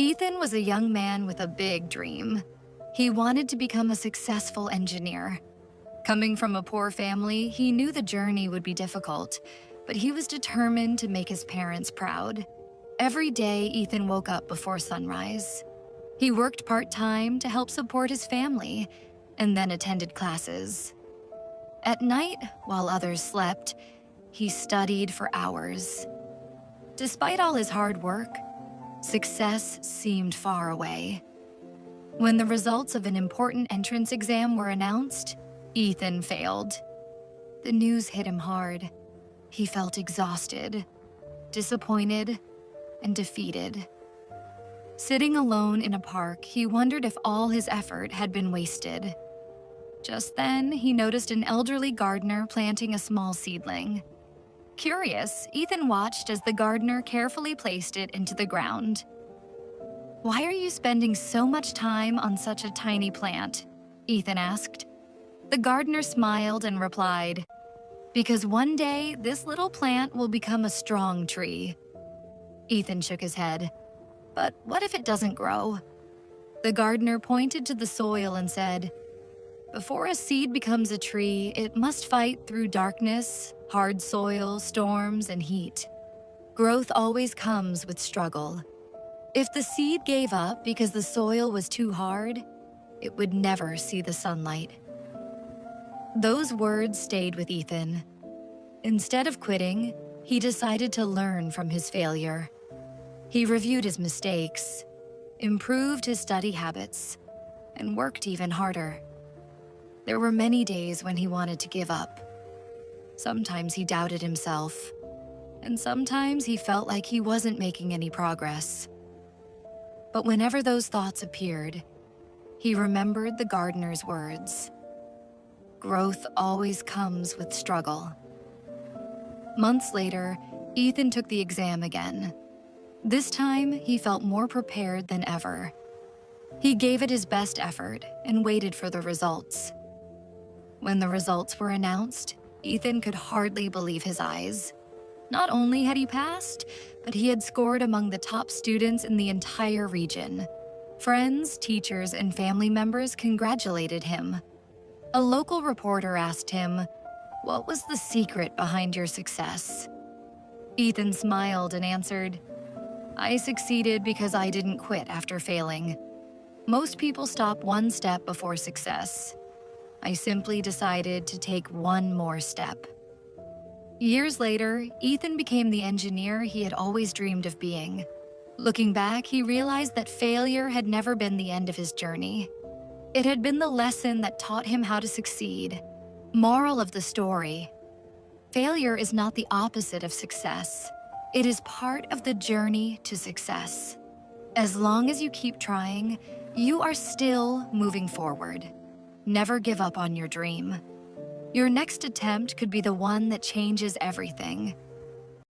Ethan was a young man with a big dream. He wanted to become a successful engineer. Coming from a poor family, he knew the journey would be difficult, but he was determined to make his parents proud. Every day, Ethan woke up before sunrise. He worked part-time to help support his family, and then attended classes. At night, while others slept, he studied for hours. Despite all his hard work, success seemed far away. When the results of an important entrance exam were announced, Ethan failed. The news hit him hard. He felt exhausted, disappointed, and defeated. Sitting alone in a park, he wondered if all his effort had been wasted. Just then, he noticed an elderly gardener planting a small seedling. Curious, Ethan watched as the gardener carefully placed it into the ground. "Why are you spending so much time on such a tiny plant?" Ethan asked. The gardener smiled and replied, "Because one day, this little plant will become a strong tree." Ethan shook his head. "But what if it doesn't grow?" The gardener pointed to the soil and said, "Before a seed becomes a tree, it must fight through darkness, hard soil, storms, and heat. Growth always comes with struggle. If the seed gave up because the soil was too hard, it would never see the sunlight." Those words stayed with Ethan. Instead of quitting, he decided to learn from his failure. He reviewed his mistakes, improved his study habits, and worked even harder. There were many days when he wanted to give up. Sometimes he doubted himself, and sometimes he felt like he wasn't making any progress. But whenever those thoughts appeared, he remembered the gardener's words. Growth always comes with struggle. Months later, Ethan took the exam again. This time, he felt more prepared than ever. He gave it his best effort and waited for the results. When the results were announced, Ethan could hardly believe his eyes. Not only had he passed, but he had scored among the top students in the entire region. Friends, teachers, and family members congratulated him. A local reporter asked him, "What was the secret behind your success?" Ethan smiled and answered, "I succeeded because I didn't quit after failing. Most people stop one step before success. I simply decided to take one more step." Years later, Ethan became the engineer he had always dreamed of being. Looking back, he realized that failure had never been the end of his journey. It had been the lesson that taught him how to succeed. Moral of the story: failure is not the opposite of success. It is part of the journey to success. As long as you keep trying, you are still moving forward. Never give up on your dream. Your next attempt could be the one that changes everything.